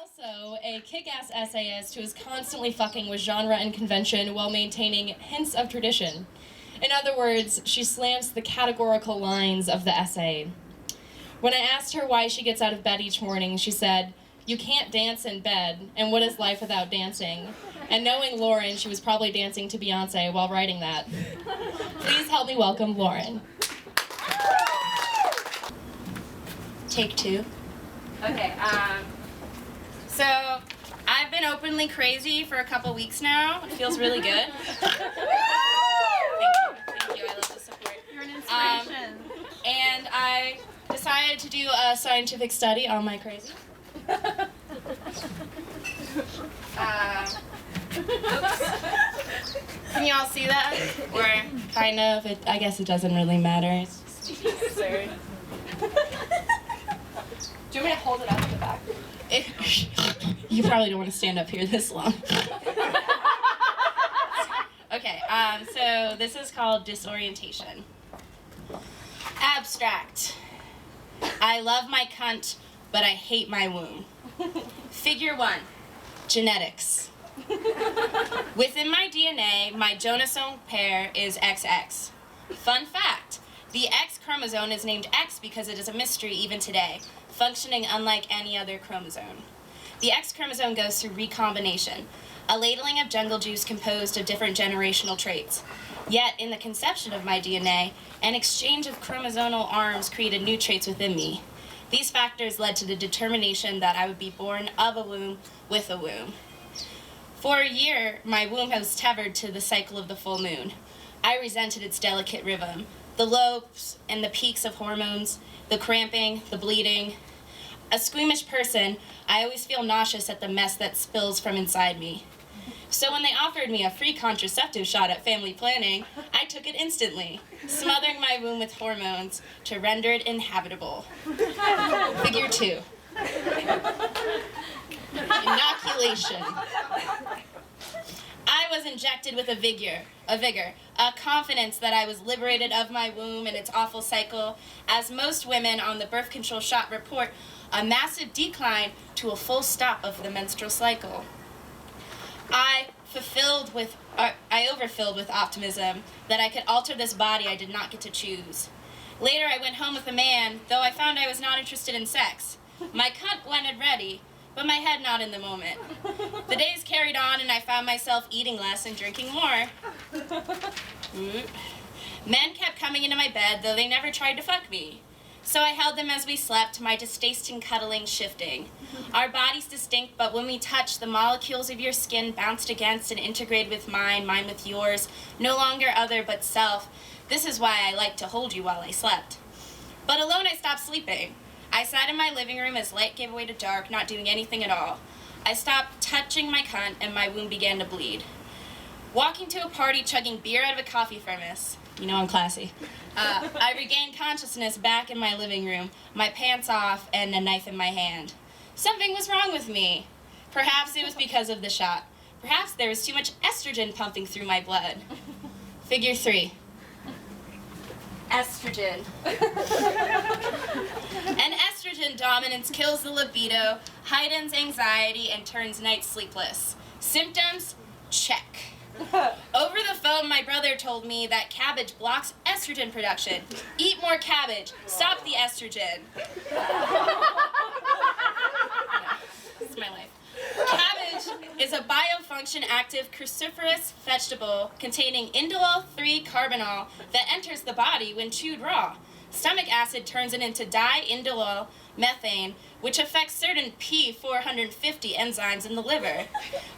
also a kick-ass essayist who is constantly fucking with genre and convention while maintaining hints of tradition. In other words, she slants the categorical lines of the essay. When I asked her why she gets out of bed each morning, she said, "You can't dance in bed, and what is life without dancing?" And knowing Lauren, she was probably dancing to Beyonce while writing that. Please help me welcome Lauren. Take two. Okay, so I've been openly crazy for a couple weeks now. It feels really good. Thank you, I love the support. You're an inspiration. And I decided to do a scientific study on my crazy. Oops. Can you all see that? Or Kind of. I guess it doesn't really matter. It's just absurd. Do you want me to hold it up at the back? You probably don't want to stand up here this long. Okay, so this is called disorientation. Abstract. I love my cunt, but I hate my womb. Figure 1. Genetics. Within my DNA, my Jonasome pair is XX. Fun fact, the X chromosome is named X because it is a mystery even today, functioning unlike any other chromosome. The X chromosome goes through recombination, a ladling of jungle juice composed of different generational traits. Yet, in the conception of my DNA, an exchange of chromosomal arms created new traits within me. These factors led to the determination that I would be born of a womb with a womb. For a year, my womb was tethered to the cycle of the full moon. I resented its delicate rhythm, the lows and the peaks of hormones, the cramping, the bleeding. A squeamish person, I always feel nauseous at the mess that spills from inside me. So when they offered me a free contraceptive shot at family planning, I took it instantly, smothering my womb with hormones to render it inhabitable. Figure 2. Inoculation. I was injected with a vigor, a confidence that I was liberated of my womb and its awful cycle, as most women on the birth control shot report a massive decline to a full stop of the menstrual cycle. I overfilled with optimism that I could alter this body I did not get to choose. Later, I went home with a man, though I found I was not interested in sex. My cunt wanted ready, but my head not in the moment. The days carried on, and I found myself eating less and drinking more. Men kept coming into my bed, though they never tried to fuck me. So I held them as we slept, my distaste in cuddling shifting. Our bodies distinct, but when we touched, the molecules of your skin bounced against and integrated with mine, mine with yours, no longer other but self. This is why I liked to hold you while I slept. But alone I stopped sleeping. I sat in my living room as light gave way to dark, not doing anything at all. I stopped touching my cunt and my womb began to bleed. Walking to a party, chugging beer out of a coffee thermos. You know I'm classy. I regained consciousness back in my living room, my pants off and a knife in my hand. Something was wrong with me. Perhaps it was because of the shot. Perhaps there was too much estrogen pumping through my blood. Figure 3. Estrogen. An estrogen dominance kills the libido, heightens anxiety, and turns nights sleepless. Symptoms? Check. Over the phone, my brother told me that cabbage blocks estrogen production. Eat more cabbage. Stop the estrogen. This is my life. Cabbage is a biofunction active cruciferous vegetable containing indole 3-carbinol that enters the body when chewed raw. Stomach acid turns it into diindole methane, which affects certain P450 enzymes in the liver,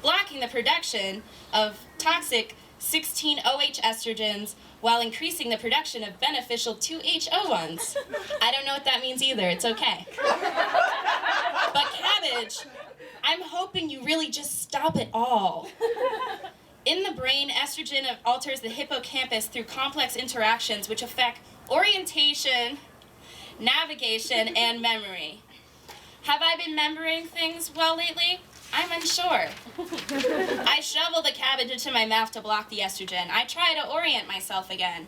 blocking the production of toxic 16-OH estrogens while increasing the production of beneficial 2-HO ones. I don't know what that means either. It's okay. But cabbage, I'm hoping you really just stop it all. In the brain, estrogen alters the hippocampus through complex interactions which affect orientation, navigation, and memory. Have I been remembering things well lately? I'm unsure. I shovel the cabbage into my mouth to block the estrogen. I try to orient myself again.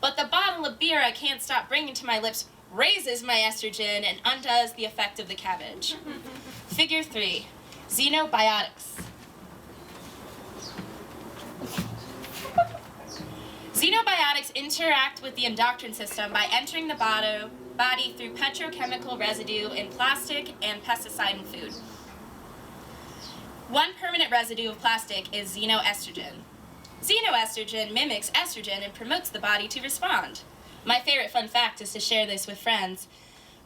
But the bottle of beer I can't stop bringing to my lips raises my estrogen and undoes the effect of the cabbage. Figure 3, xenobiotics. Xenobiotics interact with the endocrine system by entering the body through petrochemical residue in plastic and pesticide in food. One permanent residue of plastic is xenoestrogen. Xenoestrogen mimics estrogen and promotes the body to respond. My favorite fun fact is to share this with friends.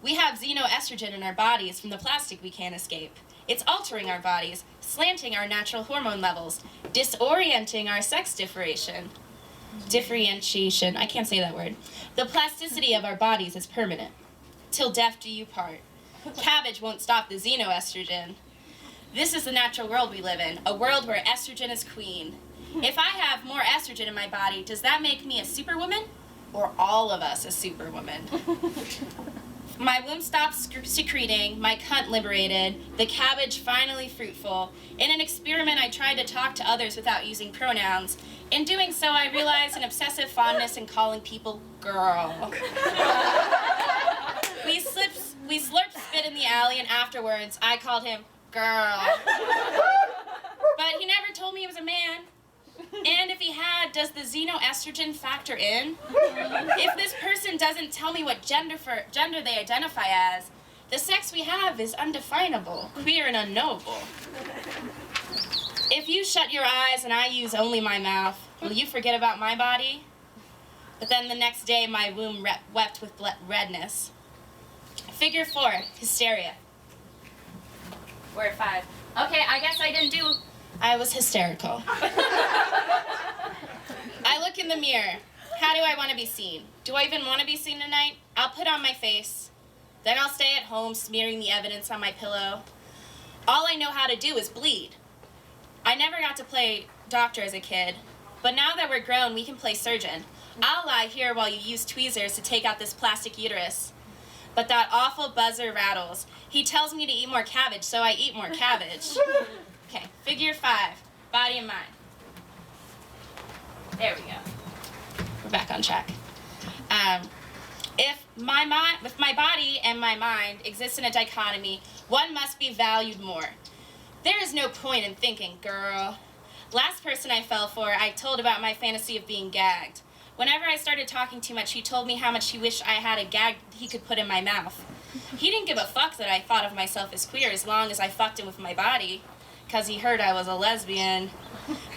We have xenoestrogen in our bodies from the plastic we can't escape. It's altering our bodies, slanting our natural hormone levels, disorienting our sex differentiation, I can't say that word. The plasticity of our bodies is permanent. Till death do you part. Cabbage won't stop the xenoestrogen. This is the natural world we live in, a world where estrogen is queen. If I have more estrogen in my body, does that make me a superwoman? Or all of us a superwoman? My womb stopped secreting, my cunt liberated, the cabbage finally fruitful. In an experiment, I tried to talk to others without using pronouns. In doing so, I realized an obsessive fondness in calling people girl. We slurped spit in the alley, and afterwards, I called him girl. But he never told me he was a man. And if he had, does the xenoestrogen factor in? If this person doesn't tell me what gender they identify as, the sex we have is undefinable, queer, and unknowable. If you shut your eyes and I use only my mouth, will you forget about my body? But then the next day, my womb wept with redness. Figure 4, hysteria. Word 5. Okay, I guess I was hysterical. I look in the mirror. How do I want to be seen? Do I even want to be seen tonight? I'll put on my face. Then I'll stay at home smearing the evidence on my pillow. All I know how to do is bleed. I never got to play doctor as a kid, but now that we're grown, we can play surgeon. I'll lie here while you use tweezers to take out this plastic uterus. But that awful buzzer rattles. He tells me to eat more cabbage, so I eat more cabbage. Okay, figure 5, body and mind. There we go. We're back on track. If my body and my mind exist in a dichotomy, one must be valued more. There is no point in thinking, girl. Last person I fell for, I told about my fantasy of being gagged. Whenever I started talking too much, he told me how much he wished I had a gag he could put in my mouth. He didn't give a fuck that I thought of myself as queer as long as I fucked him with my body, because he heard I was a lesbian.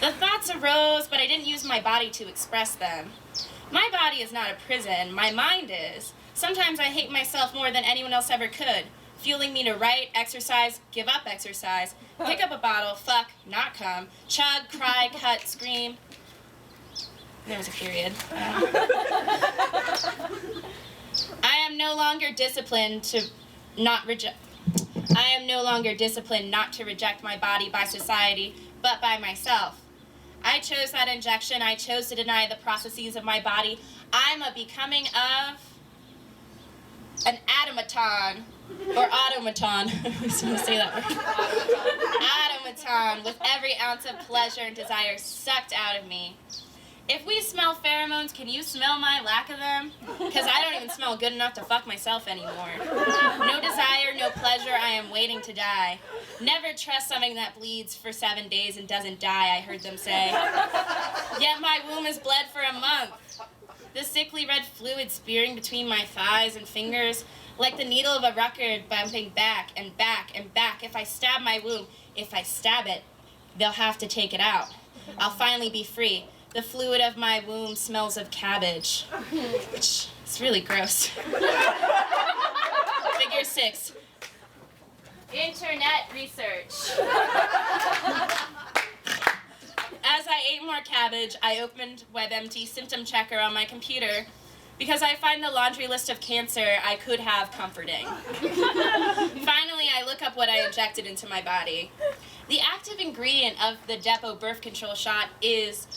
The thoughts arose, but I didn't use my body to express them. My body is not a prison, my mind is. Sometimes I hate myself more than anyone else ever could, fueling me to write, exercise, give up exercise, pick up a bottle, fuck, not come, chug, cry, cut, scream. There was a period. I am no longer disciplined not to reject my body by society, but by myself. I chose that injection. I chose to deny the processes of my body. I'm a becoming of an automaton, or automaton. I was going to say that word. Automaton, with every ounce of pleasure and desire sucked out of me. If we smell pheromones, can you smell my lack of them? Because I don't even smell good enough to fuck myself anymore. No desire, no pleasure, I am waiting to die. Never trust something that bleeds for 7 days and doesn't die, I heard them say. Yet my womb has bled for a month. The sickly red fluid spearing between my thighs and fingers, like the needle of a record bumping back and back and back. If I stab my womb, if I stab it, they'll have to take it out. I'll finally be free. The fluid of my womb smells of cabbage. It's really gross. Figure 6. Internet research. As I ate more cabbage, I opened WebMD Symptom Checker on my computer because I find the laundry list of cancer I could have comforting. Finally, I look up what I injected into my body. The active ingredient of the Depo birth control shot is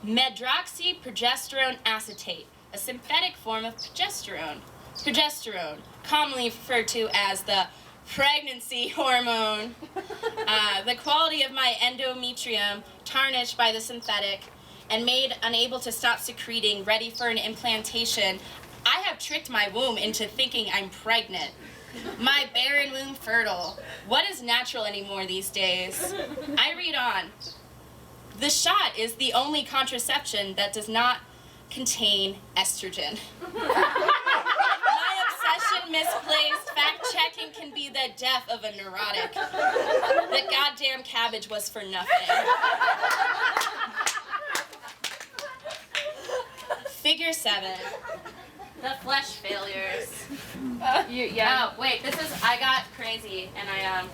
medroxyprogesterone acetate, a synthetic form of progesterone. Progesterone, commonly referred to as the pregnancy hormone. The quality of my endometrium tarnished by the synthetic and made unable to stop secreting, ready for an implantation. I have tricked my womb into thinking I'm pregnant. My barren womb fertile. What is natural anymore these days? I read on. The shot is the only contraception that does not contain estrogen. My obsession misplaced. Fact-checking can be the death of a neurotic. The goddamn cabbage was for nothing. Figure 7. The flesh failures. Yeah. Oh, wait, I got crazy and I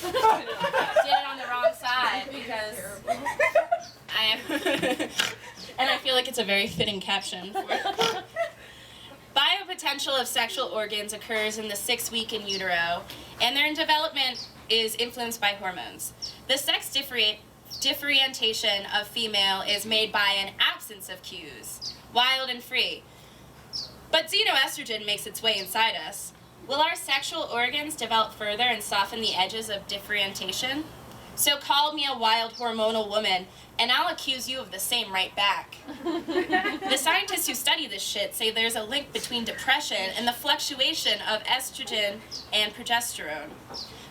did it on the wrong side because I am, and I feel like it's a very fitting caption for it. Biopotential of sexual organs occurs in the 6th week in utero, and their development is influenced by hormones. The sex differentiation of female is made by an absence of cues, wild and free. But xenoestrogen makes its way inside us. Will our sexual organs develop further and soften the edges of differentiation? So call me a wild hormonal woman, and I'll accuse you of the same right back. The scientists who study this shit say there's a link between depression and the fluctuation of estrogen and progesterone.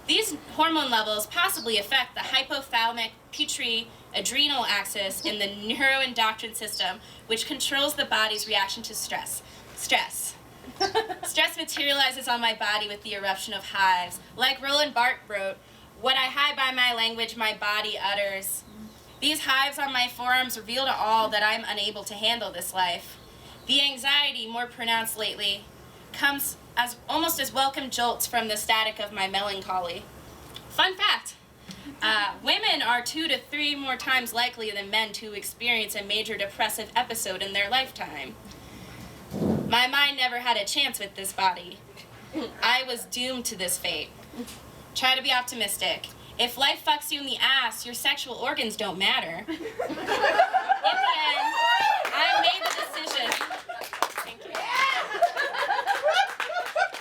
These hormone levels possibly affect the hypothalamic pituitary adrenal axis in the neuroendocrine system, which controls the body's reaction to stress. Stress materializes on my body with the eruption of hives. Like Roland Barthes wrote, "What I hide by my language, my body utters." These hives on my forearms reveal to all that I'm unable to handle this life. The anxiety, more pronounced lately, comes as almost as welcome jolts from the static of my melancholy. Fun fact, women are 2 to 3 more times likely than men to experience a major depressive episode in their lifetime. My mind never had a chance with this body. I was doomed to this fate. Try to be optimistic. If life fucks you in the ass, your sexual organs don't matter. In the end, I made the decision. Thank you.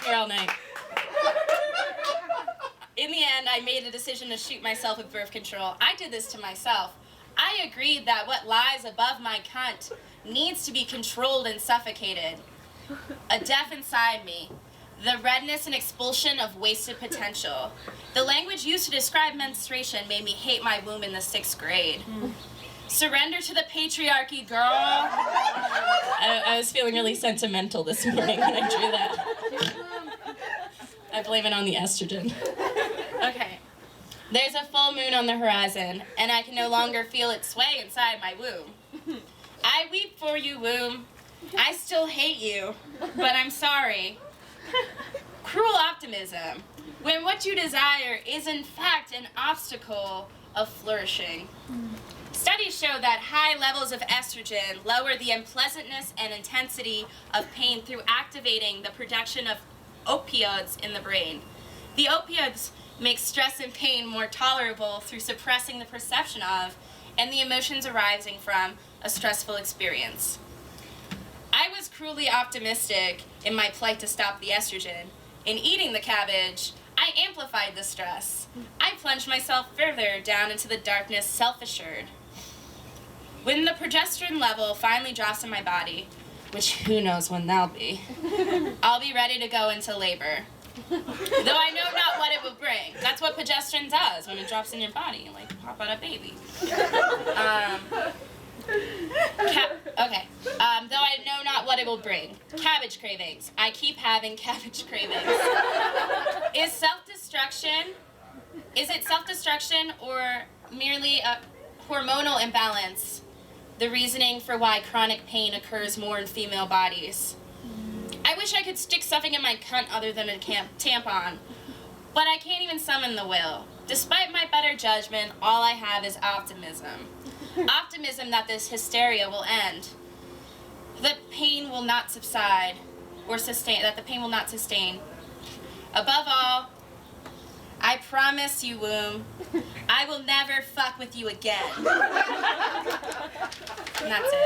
Here all night. In the end, I made a decision to shoot myself with birth control. I did this to myself. I agreed that what lies above my cunt needs to be controlled and suffocated. A death inside me. The redness and expulsion of wasted potential. The language used to describe menstruation made me hate my womb in the 6th grade. Surrender to the patriarchy, girl. I was feeling really sentimental this morning when I drew that. I blame it on the estrogen. Okay. There's a full moon on the horizon, and I can no longer feel its sway inside my womb. I weep for you, womb. I still hate you, but I'm sorry. Cruel optimism, when what you desire is in fact an obstacle of flourishing. Studies show that high levels of estrogen lower the unpleasantness and intensity of pain through activating the production of opioids in the brain. The opioids make stress and pain more tolerable through suppressing the perception of and the emotions arising from a stressful experience. I was cruelly optimistic in my plight to stop the estrogen. In eating the cabbage, I amplified the stress. I plunged myself further down into the darkness, self-assured. When the progesterone level finally drops in my body, which who knows when that'll be, I'll be ready to go into labor. Though I know not what it will bring. That's what progesterone does when it drops in your body, like pop out a baby. Though I know not what it will bring. Cabbage cravings. I keep having cabbage cravings. Is it self-destruction or merely a hormonal imbalance the reasoning for why chronic pain occurs more in female bodies? I wish I could stick something in my cunt other than a tampon, but I can't even summon the will. Despite my better judgment, all I have is optimism. Optimism that this hysteria will end. The pain will not subside or sustain, that the pain will not sustain. Above all, I promise you, womb, I will never fuck with you again. And that's it.